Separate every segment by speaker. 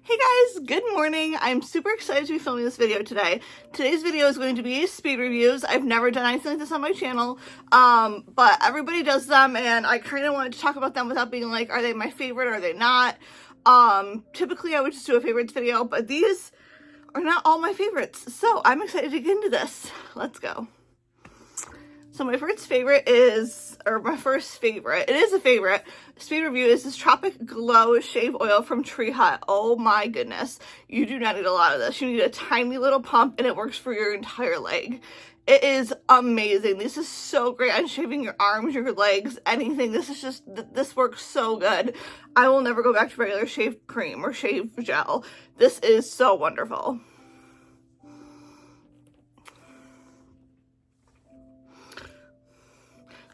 Speaker 1: Hey guys, good morning. I'm super excited to be filming this video today. Today's video is going to be speed reviews. I've never done anything like this on my channel, but everybody does them, and I kind of wanted to talk about them without being like, are they my favorite or are they not? Typically I would just do a favorites video, but these are not all my favorites, so I'm excited to get into this. Let's go. So my first favorite is, or my first favorite, it is a favorite, speed review is this Tropic Glow Shave Oil from Tree Hut. Oh my goodness. You do not need a lot of this. You need a tiny little pump and it works for your entire leg. It is amazing. This is so great on shaving your arms, your legs, anything. This is just, this works so good. I will never go back to regular shave cream or shave gel. This is so wonderful.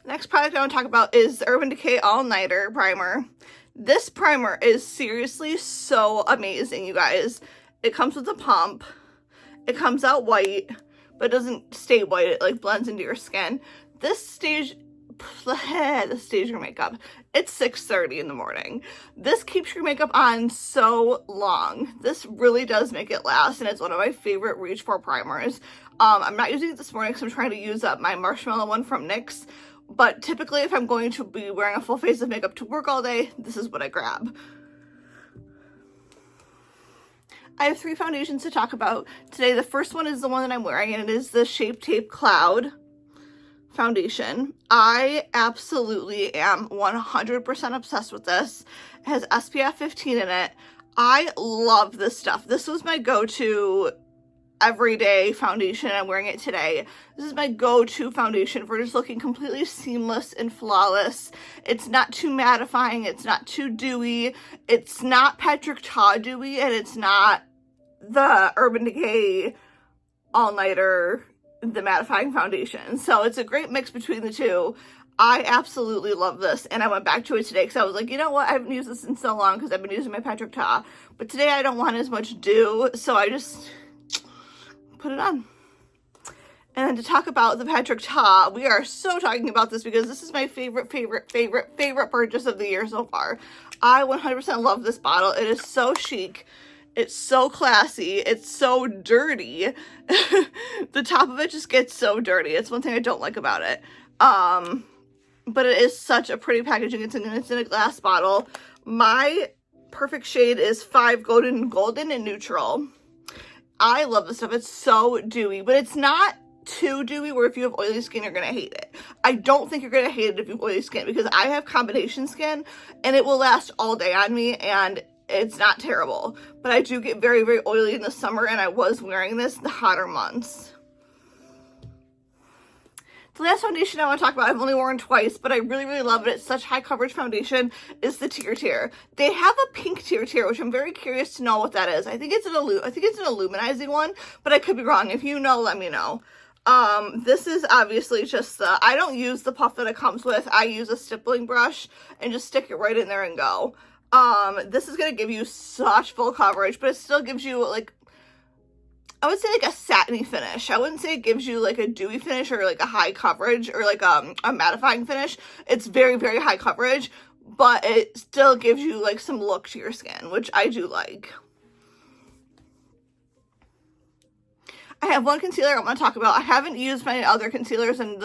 Speaker 1: Next product I want to talk about is the Urban Decay All Nighter Primer. This primer is seriously so amazing, you guys. It comes with a pump. It comes out white, but it doesn't stay white. It like blends into your skin. This stays your makeup. It's 6:30 in the morning. This keeps your makeup on so long. This really does make it last, and it's one of my favorite Reach for primers. I'm not using it this morning because I'm trying to use up my marshmallow one from NYX. But typically, if I'm going to be wearing a full face of makeup to work all day, this is what I grab. I have 3 foundations to talk about today. The first one is the one that I'm wearing, and it is the Shape Tape Cloud foundation. I absolutely am 100% obsessed with this. It has SPF 15 in it. I love this stuff. This was my go-to everyday foundation. I'm wearing it today. This is my go-to foundation for just looking completely seamless and flawless. It's not too mattifying. It's not too dewy. It's not Patrick Ta dewy, and it's not the Urban Decay All Nighter, the mattifying foundation. So it's a great mix between the two. I absolutely love this, and I went back to it today because I was like, you know what, I haven't used this in so long because I've been using my Patrick Ta, but today I don't want as much dew, so I just put it on. And then to talk about the Patrick Ta, we are so talking about this because this is my favorite purchase of the year so far. I 100% love this bottle. It is so chic. It's so classy. It's so dirty. The top of it just gets so dirty. It's one thing I don't like about it. But it is such a pretty packaging. It's in a glass bottle. My perfect shade is 5 Golden and Neutral. I love this stuff. It's so dewy, but it's not too dewy where if you have oily skin, you're going to hate it. I don't think you're going to hate it if you have oily skin because I have combination skin and it will last all day on me and it's not terrible. But I do get very, very oily in the summer, and I was wearing this the hotter months. The last foundation I want to talk about, I've only worn twice, but I really, really love it. It's such high coverage foundation, is the Tear Tear. They have a pink Tear Tear, which I'm very curious to know what that is. I think it's an illuminizing one, but I could be wrong. If you know, let me know. This is obviously just I don't use the puff that it comes with. I use a stippling brush and just stick it right in there and go. This is going to give you such full coverage, but it still gives you like, I would say like a satiny finish. I wouldn't say it gives you like a dewy finish or like a high coverage or like a mattifying finish. It's very, very high coverage, but it still gives you like some look to your skin, which I do like. I have one concealer I want to talk about. I haven't used my other concealers and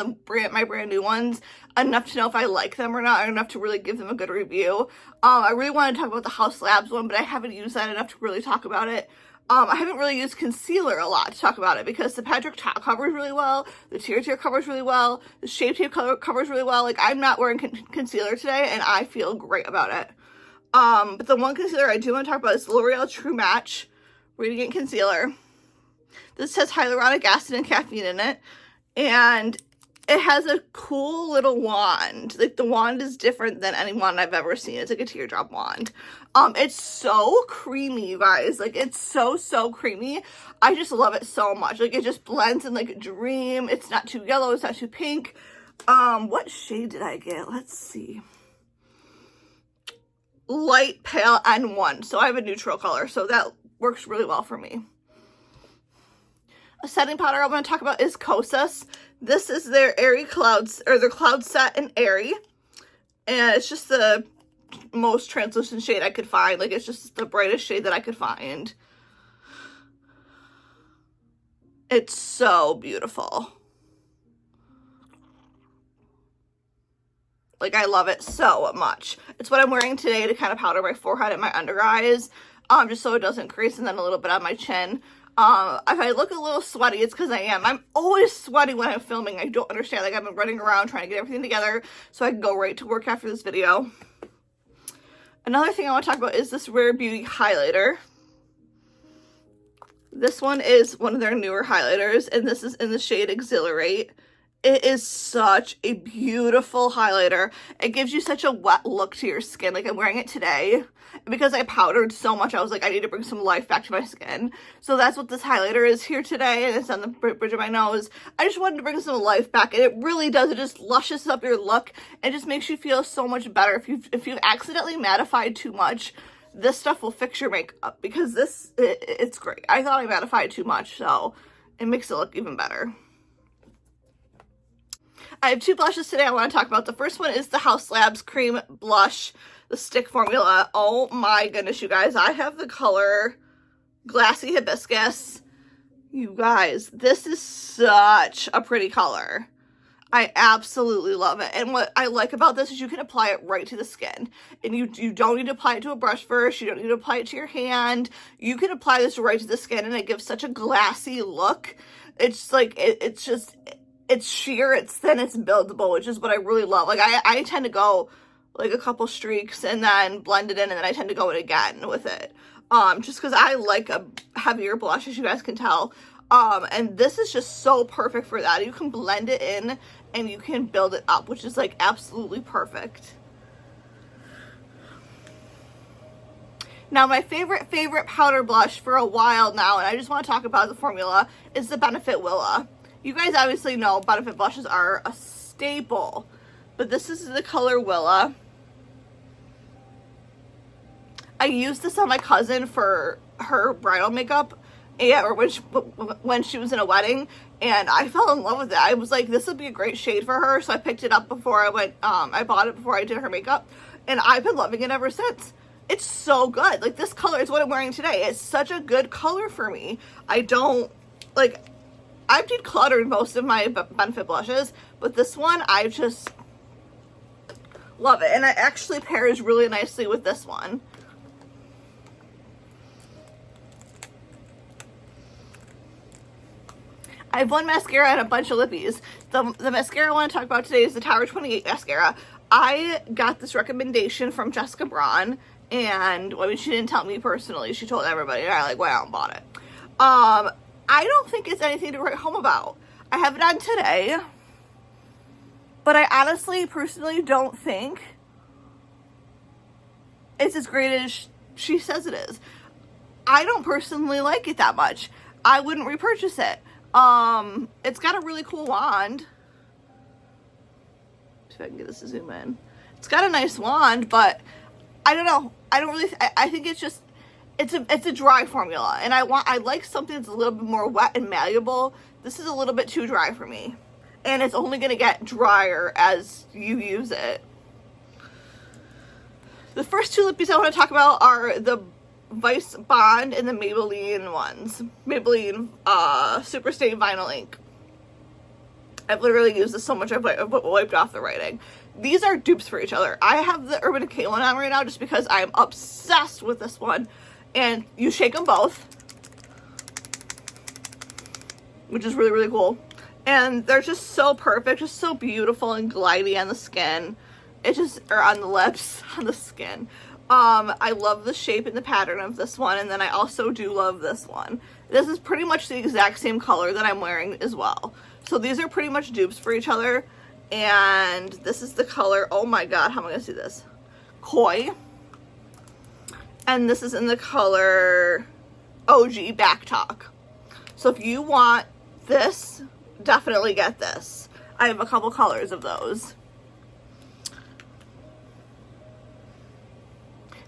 Speaker 1: my brand new ones enough to know if I like them or not, or enough to really give them a good review. I really want to talk about the House Labs one, but I haven't used that enough to really talk about it. I haven't really used concealer a lot to talk about it because the Patrick Ta covers really well, the Tear Tear covers really well, the Shape Tape covers really well. Like, I'm not wearing concealer today, and I feel great about it. But the one concealer I do want to talk about is L'Oreal True Match Radiant Concealer. This has hyaluronic acid and caffeine in it, and it has a cool little wand. Like, the wand is different than any wand I've ever seen. It's like a teardrop wand. It's so creamy, you guys. Like, it's so, so creamy. I just love it so much. Like, it just blends in like a dream. It's not too yellow. It's not too pink. What shade did I get? Let's see. Light Pale N1. So I have a neutral color, so that works really well for me. A setting powder I want to talk about is Kosas. This is their Airy Clouds, or their Cloud Set in Airy. And it's just the most translucent shade I could find. Like, it's just the brightest shade that I could find. It's so beautiful. Like, I love it so much. It's what I'm wearing today to kind of powder my forehead and my under eyes, just so it doesn't crease, and then a little bit on my chin. If I look a little sweaty, it's because I am. I'm always sweaty when I'm filming. I don't understand. Like, I've been running around trying to get everything together so I can go right to work after this video. Another thing I want to talk about is this Rare Beauty highlighter. This one is one of their newer highlighters, and this is in the shade Exhilarate. It is such a beautiful highlighter. It gives you such a wet look to your skin. Like, I'm wearing it today. And because I powdered so much, I was like, I need to bring some life back to my skin. So that's what this highlighter is here today. And it's on the bridge of my nose. I just wanted to bring some life back. And it really does. It just lushes up your look. And just makes you feel so much better. If you've accidentally mattified too much, this stuff will fix your makeup. Because it's great. I thought I mattified too much. So it makes it look even better. I have two blushes today I want to talk about. The first one is the Haus Labs Cream Blush, the stick formula. Oh my goodness, you guys. I have the color Glassy Hibiscus. You guys, this is such a pretty color. I absolutely love it. And what I like about this is you can apply it right to the skin. And you don't need to apply it to a brush first. You don't need to apply it to your hand. You can apply this right to the skin, and it gives such a glassy look. It's like, it's sheer, it's thin, it's buildable, which is what I really love. Like, I tend to go like a couple streaks and then blend it in, and then I tend to go in again with it. Just because I like a heavier blush, as you guys can tell. And this is just so perfect for that. You can blend it in and you can build it up, which is like absolutely perfect. Now, my favorite powder blush for a while now, and I just want to talk about the formula, is the Benefit Willa. You guys obviously know Benefit blushes are a staple, but this is the color Willa. I used this on my cousin for her bridal makeup, or when she was in a wedding, and I fell in love with it. I was like, this would be a great shade for her, so I picked it up before I went, I bought it before I did her makeup, and I've been loving it ever since. It's so good. Like, this color is what I'm wearing today. It's such a good color for me. I've decluttered most of my Benefit blushes, but this one, I just love it. And it actually pairs really nicely with this one. I have one mascara and a bunch of lippies. The mascara I want to talk about today is the Tower 28 mascara. I got this recommendation from Jessica Braun, and, I mean, she didn't tell me personally. She told everybody, and I went out and bought it. I don't think it's anything to write home about. I have it on today, but I honestly, personally don't think it's as great as she says it is. I don't personally like it that much. I wouldn't repurchase it. It's got a really cool wand. If I can get this to zoom in. It's got a nice wand, but I don't know. I think it's just, it's a dry formula, and I like something that's a little bit more wet and malleable. This is a little bit too dry for me, and it's only going to get drier as you use it. The first two lippies I want to talk about are the Vice Bond and the Maybelline ones. Maybelline Super Stay Vinyl Ink. I've literally used this so much I've wiped off the writing. These are dupes for each other. I have the Urban Decay one on right now just because I'm obsessed with this one. And you shake them both, which is really, really cool. And they're just so perfect, just so beautiful and glidey on the skin. Or on the lips, on the skin. I love the shape and the pattern of this one, and then I also do love this one. This is pretty much the exact same color that I'm wearing as well. So these are pretty much dupes for each other. And this is the color, oh my god, how am I going to see this? Koi. And this is in the color OG Back Talk. So if you want this, definitely get this. I have a couple colors of those.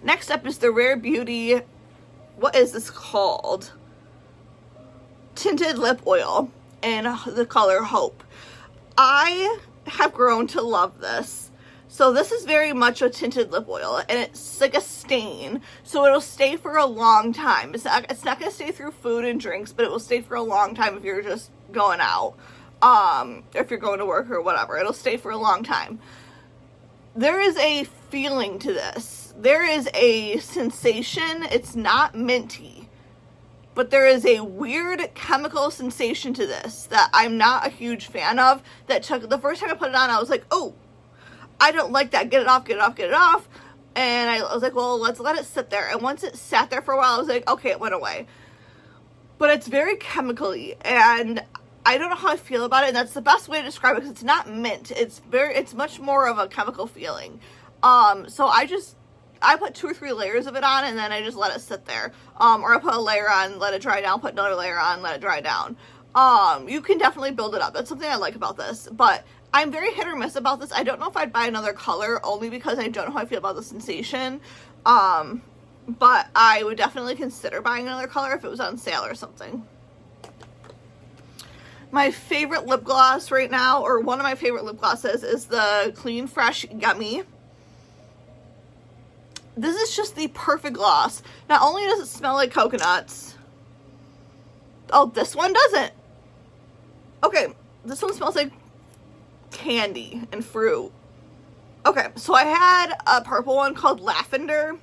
Speaker 1: Next up is the Rare Beauty, what is this called? Tinted Lip Oil in the color Hope. I have grown to love this. So this is very much a tinted lip oil, and it's like a stain, so it'll stay for a long time. It's not going to stay through food and drinks, but it will stay for a long time if you're just going out, if you're going to work or whatever. It'll stay for a long time. There is a feeling to this. There is a sensation. It's not minty, but there is a weird chemical sensation to this that I'm not a huge fan of. That took the first time I put it on, I was like, oh, I don't like that. Get it off, get it off, get it off. And I was like, well, let's let it sit there. And once it sat there for a while, I was like, okay, it went away. But it's very chemical-y, and I don't know how I feel about it, and that's the best way to describe it, because it's not mint. It's much more of a chemical feeling. So I put 2 or 3 layers of it on, and then I just let it sit there. Or I put a layer on, let it dry down, put another layer on, let it dry down. You can definitely build it up. That's something I like about this. But I'm very hit or miss about this. I don't know if I'd buy another color, only because I don't know how I feel about the sensation. But I would definitely consider buying another color if it was on sale or something. My favorite lip gloss right now, or one of my favorite lip glosses, is the Clean Fresh Yummy. This is just the perfect gloss. Not only does it smell like coconuts. Oh, this one doesn't. Okay, this one smells like candy and fruit. Okay, so I had a purple one called Lavender.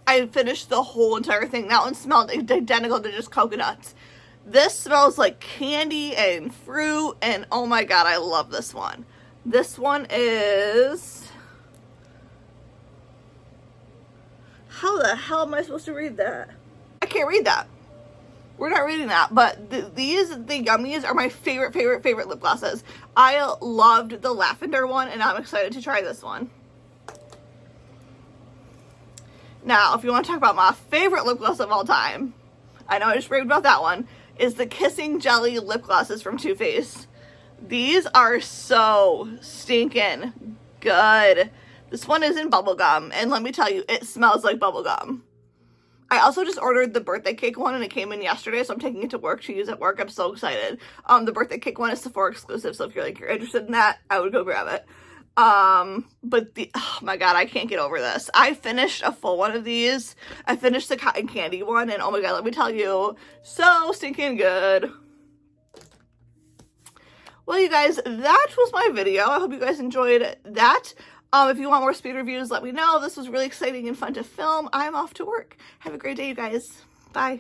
Speaker 1: I finished the whole entire thing. That one smelled identical to just coconuts. This smells like candy and fruit, and oh my god, I love this one. This one is... How the hell am I supposed to read that? I can't read that. We're not reading that, but the Yummies are my favorite lip glosses. I loved the Lavender one, and I'm excited to try this one. Now, if you want to talk about my favorite lip gloss of all time, I know I just raved about that one, is the Kissing Jelly lip glosses from Too Faced. These are so stinking good. This one is in bubblegum, and let me tell you, it smells like bubblegum. I also just ordered the birthday cake one, and it came in yesterday, so I'm taking it to work to use at work. I'm so excited. The birthday cake one is Sephora exclusive, so if you're interested in that, I would go grab it. But oh my god, I can't get over this. I finished a full one of these. I finished the cotton candy one, and oh my god, let me tell you, so stinking good. Well, you guys, that was my video. I hope you guys enjoyed that. If you want more speed reviews, let me know. This was really exciting and fun to film. I'm off to work. Have a great day, you guys. Bye.